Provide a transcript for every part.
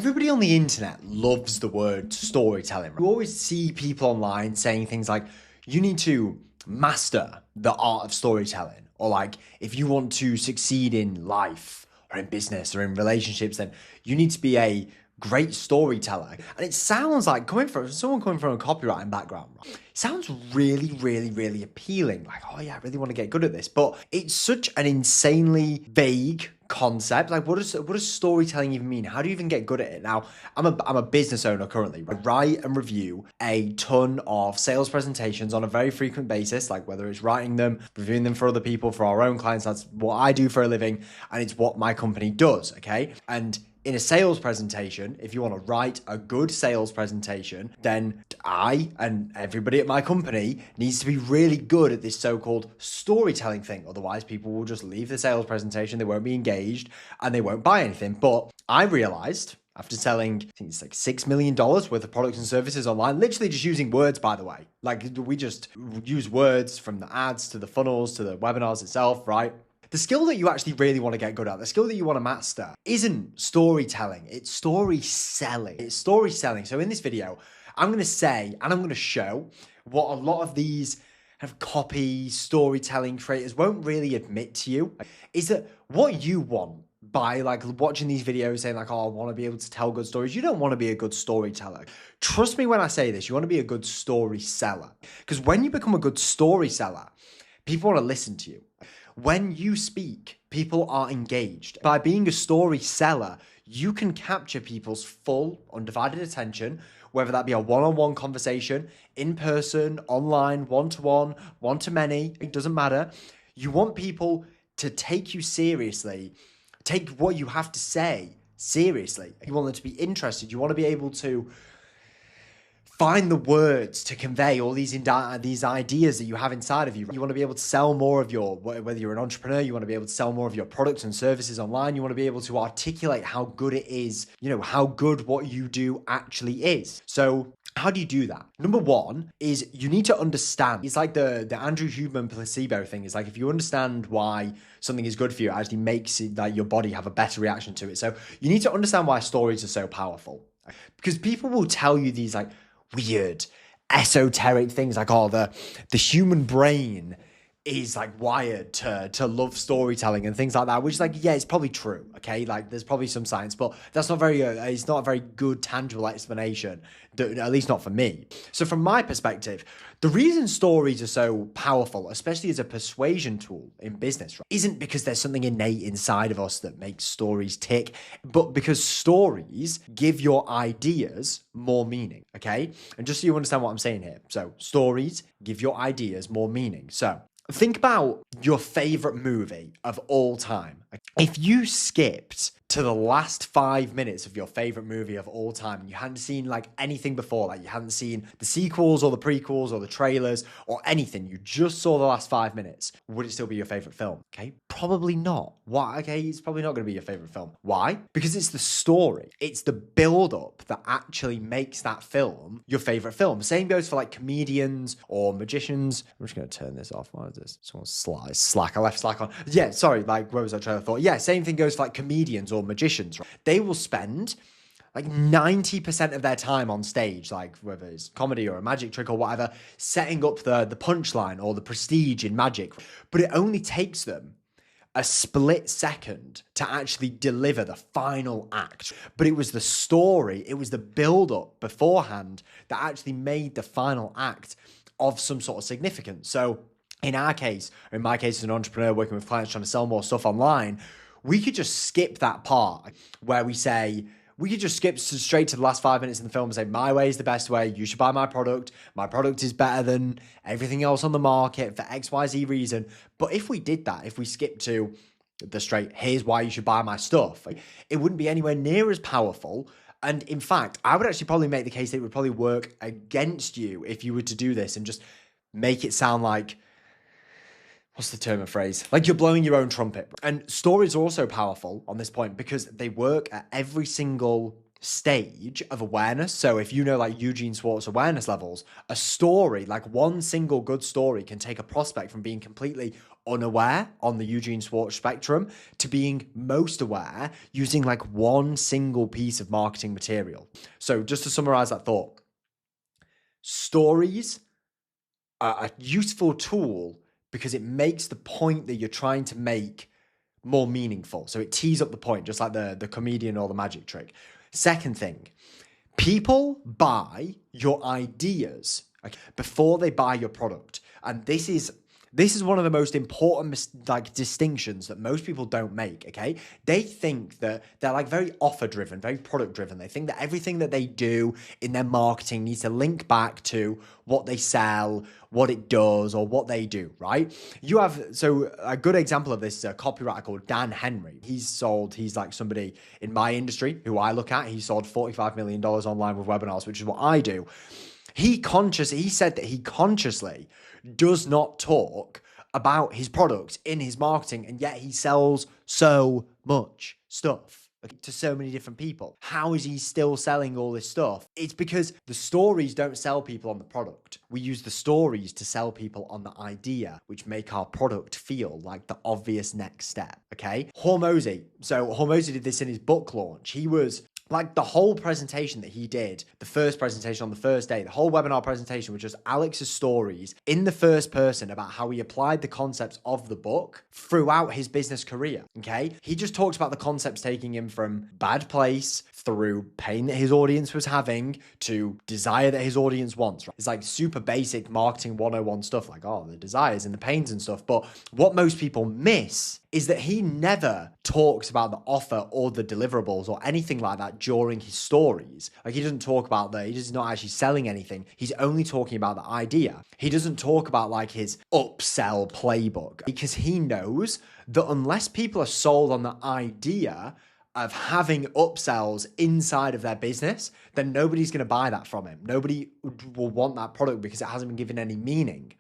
Everybody on the internet loves the word storytelling. You always see people online saying things like, you need to master the art of storytelling. Or like, if you want to succeed in life or in business or in relationships, then you need to be a great storyteller. And it sounds like someone coming from a copywriting background, right? It sounds really, really, really appealing. Like, oh yeah, I really want to get good at this. But it's such an insanely vague concept. Like, what does storytelling even mean? How do you even get good at it? Now, I'm a business owner currently. I write and review a ton of sales presentations on a very frequent basis, like whether it's writing them, reviewing them for other people, for our own clients. That's what I do for a living, and it's what my company does, okay? And in a sales presentation, if you want to write a good sales presentation, then I and everybody at my company needs to be really good at this so-called storytelling thing. Otherwise, people will just leave the sales presentation, they won't be engaged, and they won't buy anything. But I realized after selling, I think it's like $6 million worth of products and services online, literally just using words, by the way. Like, we just use words from the ads to the funnels to the webinars itself, right? The skill that you actually really want to get good at, the skill that you want to master, isn't storytelling, it's story selling. It's story selling. So in this video, I'm going to say, and I'm going to show what a lot of these kind of copy storytelling creators won't really admit to you, is that what you want by like watching these videos saying like, oh, I want to be able to tell good stories. You don't want to be a good storyteller. Trust me when I say this, you want to be a good story seller. Because when you become a good story seller, people want to listen to you. When you speak, people are engaged. By being a story seller, you can capture people's full, undivided attention, whether that be a one-on-one conversation, in person, online, one-to-one, one-to-many, it doesn't matter. You want people to take you seriously, take what you have to say seriously. You want them to be interested. You want to be able to find the words to convey all these ideas that you have inside of you. You want to be able to sell more of your, whether you're an entrepreneur, you want to be able to sell more of your products and services online. You want to be able to articulate how good it is, how good what you do actually is. So how do you do that? Number one is you need to understand. It's like the Andrew Huberman placebo thing. It's like if you understand why something is good for you, it actually makes it like your body have a better reaction to it. So you need to understand why stories are so powerful. Because people will tell you these like weird, esoteric things like, oh, the human brain is like wired to love storytelling and things like that, which is like, yeah, it's probably true, okay? Like there's probably some science, but that's not it's not a very good, tangible explanation, at least not for me. So from my perspective, the reason stories are so powerful, especially as a persuasion tool in business, right, isn't because there's something innate inside of us that makes stories tick, but because stories give your ideas more meaning, okay? And just so you understand what I'm saying here. So stories give your ideas more meaning. So think about your favorite movie of all time. If you skipped to the last 5 minutes of your favorite movie of all time and you hadn't seen like anything before, like you hadn't seen the sequels or the prequels or the trailers or anything, you just saw the last 5 minutes, would it still be your favorite film? Okay, probably not. Why? Okay, it's probably not going to be your favorite film. Why? Because it's the story. It's the build-up that actually makes that film your favorite film. Same goes for like comedians or magicians. I'm just going to turn this off. Why is this? Someone's Slack. I left Slack on. Yeah, sorry, like where was that train of thought? Yeah, same thing goes for like comedians or magicians, right? They will spend like 90% of their time on stage, like whether it's comedy or a magic trick or whatever, setting up the punchline or the prestige in magic. But it only takes them a split second to actually deliver the final act. But it was the story, it was the build-up beforehand that actually made the final act of some sort of significance. So in our case, or in my case as an entrepreneur working with clients trying to sell more stuff online, we could just skip that part where we could just skip straight to the last 5 minutes in the film and say, my way is the best way. You should buy my product. My product is better than everything else on the market for XYZ reason. But if we did that, if we skipped to the straight, here's why you should buy my stuff, it wouldn't be anywhere near as powerful. And in fact, I would actually probably make the case that it would probably work against you if you were to do this and just make it sound like, what's the term of phrase? Like you're blowing your own trumpet. And stories are also powerful on this point because they work at every single stage of awareness. So if you know like Eugene Schwartz awareness levels, a story, like one single good story can take a prospect from being completely unaware on the Eugene Schwartz spectrum to being most aware using like one single piece of marketing material. So just to summarize that thought, stories are a useful tool because it makes the point that you're trying to make more meaningful. So it tees up the point, just like the comedian or the magic trick. Second thing, people buy your ideas before they buy your product. And this is one of the most important distinctions that most people don't make, okay? They think that they're like very offer driven, very product driven. They think that everything that they do in their marketing needs to link back to what they sell, what it does, or what they do, right? So a good example of this is a copywriter called Dan Henry. He's like somebody in my industry who I look at. He sold $45 million online with webinars, which is what I do. He said that he consciously does not talk about his product in his marketing, and yet he sells so much stuff to so many different people. How is he still selling all this stuff? It's because the stories don't sell people on the product. We use the stories to sell people on the idea, which make our product feel like the obvious next step, okay? Hormozi. So Hormozi did this in his book launch. He was like the whole presentation that he did, the first presentation on the first day, the whole webinar presentation was just Alex's stories in the first person about how he applied the concepts of the book throughout his business career, okay? He just talks about the concepts taking him from bad place through pain that his audience was having to desire that his audience wants, right? It's like super basic marketing 101 stuff, like, the desires and the pains and stuff. But what most people miss is that he never talks about the offer or the deliverables or anything like that during his stories. Like, he doesn't talk about he's not actually selling anything. He's only talking about the idea. He doesn't talk about like his upsell playbook, because he knows that unless people are sold on the idea of having upsells inside of their business, then nobody's going to buy that from him. Nobody will want that product because it hasn't been given any meaning.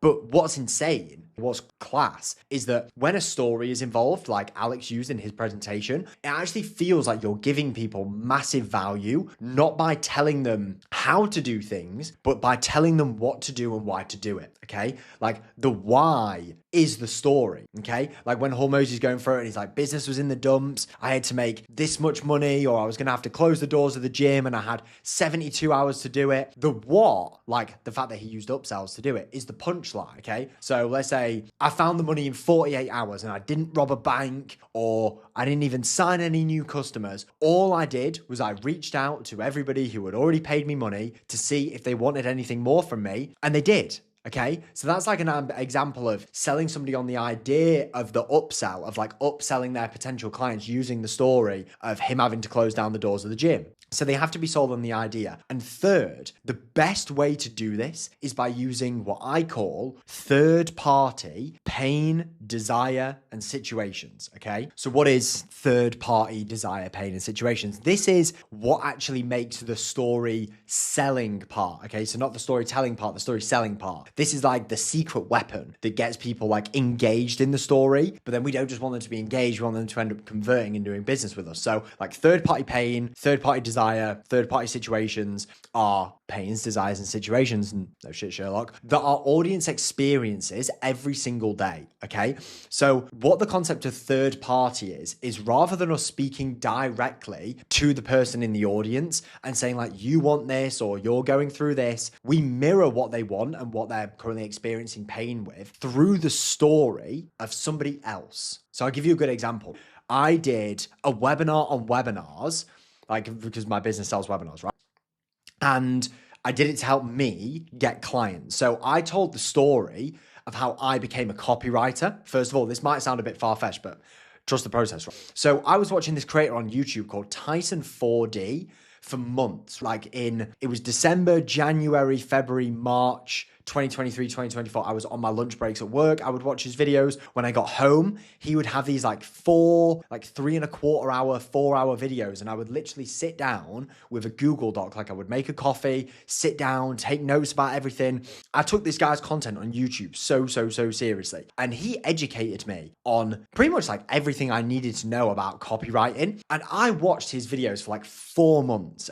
But what's insane, what's class, is that when a story is involved, like Alex used in his presentation, it actually feels like you're giving people massive value, not by telling them how to do things, but by telling them what to do and why to do it, okay? Like, the why is the story, okay? Like when Hormozi's going through it and he's like, business was in the dumps, I had to make this much money, or I was gonna have to close the doors of the gym and I had 72 hours to do it. The what, like the fact that he used upsells to do it, is the punchline, okay? So let's say I found the money in 48 hours and I didn't rob a bank, or I didn't even sign any new customers. All I did was I reached out to everybody who had already paid me money to see if they wanted anything more from me, and they did. Okay, so that's like an example of selling somebody on the idea of the upsell, of like upselling their potential clients using the story of him having to close down the doors of the gym. So they have to be sold on the idea. And third, the best way to do this is by using what I call third-party pain, desire, and situations, okay? So what is third-party desire, pain, and situations? This is what actually makes the story selling part, okay? So not the storytelling part, the story selling part. This is like the secret weapon that gets people like engaged in the story, but then we don't just want them to be engaged, we want them to end up converting and doing business with us. So like third-party pain, third-party desire, third-party situations are pains, desires, and situations, and no shit, Sherlock, that our audience experiences every single day, okay? So what the concept of third party is rather than us speaking directly to the person in the audience and saying like, you want this or you're going through this, we mirror what they want and what they're currently experiencing pain with through the story of somebody else. So I'll give you a good example. I did a webinar on webinars, like, because my business sells webinars, right? And I did it to help me get clients. So I told the story of how I became a copywriter. First of all, this might sound a bit far-fetched, but trust the process, right? So I was watching this creator on YouTube called Tyson 4D. for months. It was December, January, February, March, 2023, 2024, I was on my lunch breaks at work. I would watch his videos. When I got home, he would have these 3.25 hour, 4 hour videos. And I would literally sit down with a Google Doc. I would make a coffee, sit down, take notes about everything. I took this guy's content on YouTube so seriously. And he educated me on pretty much everything I needed to know about copywriting. And I watched his videos for 4 months.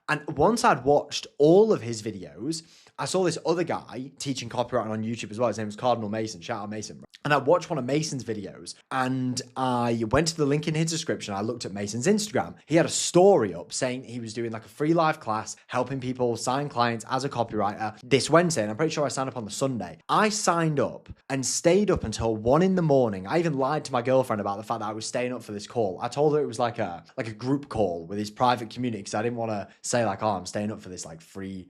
And once I'd watched all of his videos, I saw this other guy teaching copywriting on YouTube as well. His name was Cardinal Mason. Shout out Mason. And I watched one of Mason's videos and I went to the link in his description. I looked at Mason's Instagram. He had a story up saying he was doing a free live class, helping people sign clients as a copywriter this Wednesday. And I'm pretty sure I signed up on the Sunday. I signed up and stayed up until 1 a.m. I even lied to my girlfriend about the fact that I was staying up for this call. I told her it was like a group call with his private community because I didn't want to say I'm staying up for this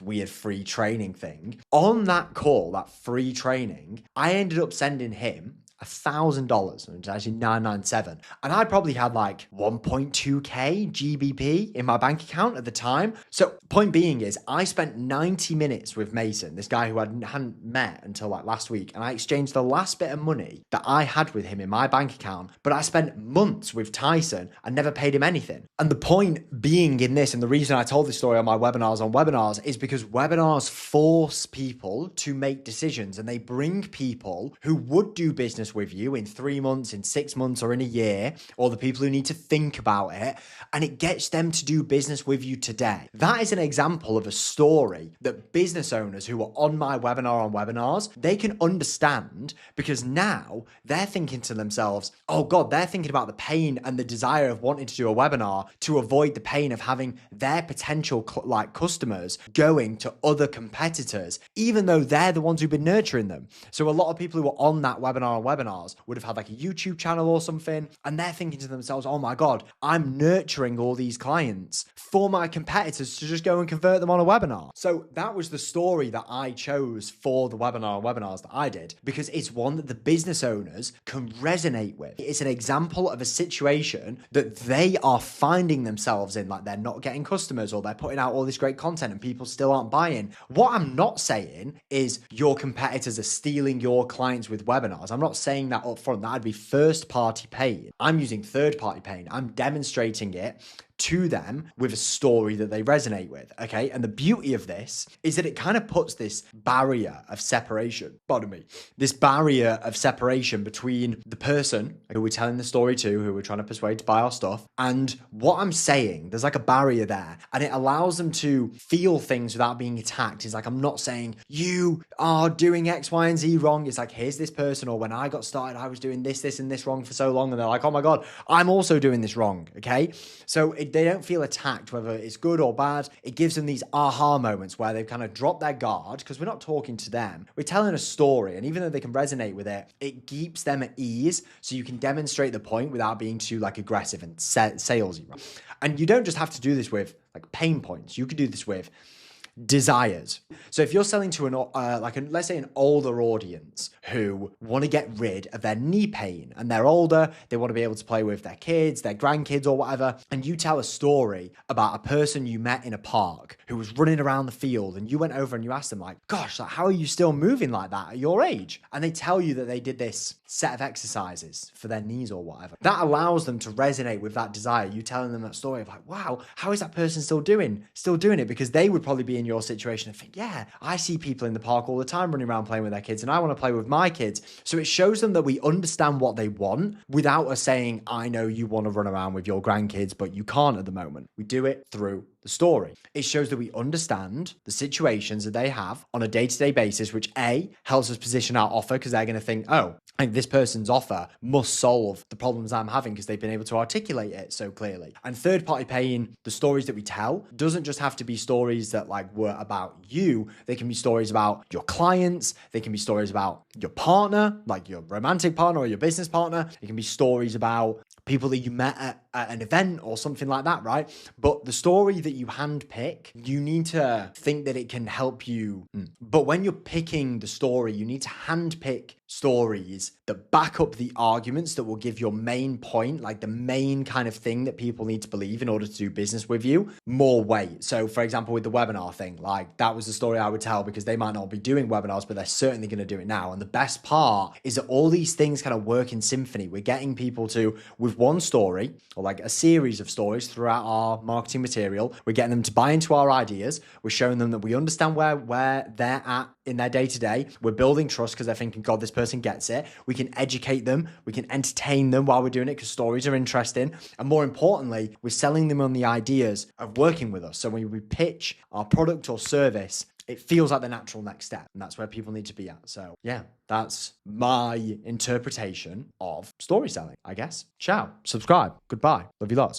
weird free training thing. On that call, that free training, I ended up sending him $1,000, and it's actually 997. And I probably had 1.2k GBP in my bank account at the time. So point being is I spent 90 minutes with Mason, this guy who I hadn't met until last week. And I exchanged the last bit of money that I had with him in my bank account. But I spent months with Tyson and never paid him anything. And the point being in this, and the reason I told this story on my webinars is because webinars force people to make decisions, and they bring people who would do business with you in 3 months, in 6 months, or in a year, or the people who need to think about it, and it gets them to do business with you today. That is an example of a story that business owners who are on my webinar on webinars, they can understand, because now they're thinking to themselves, oh God, they're thinking about the pain and the desire of wanting to do a webinar to avoid the pain of having their potential customers going to other competitors, even though they're the ones who've been nurturing them. So a lot of people who are on that webinar on webinars would have had a YouTube channel or something, and they're thinking to themselves, oh my God, I'm nurturing all these clients for my competitors to just go and convert them on a webinar. So that was the story that I chose for the webinar on webinars that I did, because it's one that the business owners can resonate with. It's an example of a situation that they are finding themselves in, they're not getting customers, or they're putting out all this great content and people still aren't buying. What I'm not saying is your competitors are stealing your clients with webinars. I'm not saying that up front. That'd be first party paying. I'm using third party paying. I'm demonstrating it to them with a story that they resonate with, okay? And the beauty of this is that it kind of puts this barrier of separation, this barrier of separation between the person who we're telling the story to, who we're trying to persuade to buy our stuff, and what I'm saying. There's a barrier there, and it allows them to feel things without being attacked. It's I'm not saying you are doing X, Y, and Z wrong. It's here's this person, or when I got started, I was doing this, and this wrong for so long, and they're oh my God, I'm also doing this wrong, okay? So they don't feel attacked, whether it's good or bad. It gives them these aha moments where they've kind of dropped their guard, because we're not talking to them. We're telling a story, and even though they can resonate with it, it keeps them at ease, so you can demonstrate the point without being too aggressive and salesy. And you don't just have to do this with pain points. You could do this with desires. So if you're selling to let's say an older audience who want to get rid of their knee pain, and they're older, they want to be able to play with their kids, their grandkids, or whatever, and you tell a story about a person you met in a park who was running around the field, and you went over and you asked them gosh, how are you still moving like that at your age? And they tell you that they did this set of exercises for their knees or whatever. That allows them to resonate with that desire. You telling them that story of wow, how is that person still doing it? Because they would probably be in your situation and think, yeah, I see people in the park all the time running around playing with their kids, and I want to play with my kids. So it shows them that we understand what they want without us saying, I know you want to run around with your grandkids, but you can't at the moment. We do it through the story. It shows that we understand the situations that they have on a day-to-day basis, which A, helps us position our offer, because they're going to think, oh, this person's offer must solve the problems I'm having, because they've been able to articulate it so clearly. And third party paying, the stories that we tell doesn't just have to be stories that were about you. They can be stories about your clients. They can be stories about your partner, your romantic partner or your business partner. It can be stories about people that you met at an event or something like that, right? But the story that you handpick, you need to think that it can help you. But when you're picking the story, you need to handpick stories that back up the arguments that will give your main point, like the main kind of thing that people need to believe in order to do business with you, more weight. So for example, with the webinar thing, like that was the story I would tell because they might not be doing webinars, but they're certainly going to do it now. And the best part is that all these things kind of work in symphony. We're getting people to, with one story or like a series of stories throughout our marketing material, we're getting them to buy into our ideas. We're showing them that we understand where they're at in their day-to-day. We're building trust because they're thinking, God, this person gets it. We can educate them. We can entertain them while we're doing it because stories are interesting. And more importantly, we're selling them on the ideas of working with us. So when we pitch our product or service, it feels like the natural next step. And that's where people need to be at. So yeah, that's my interpretation of storytelling, I guess. Ciao. Subscribe. Goodbye. Love you lots.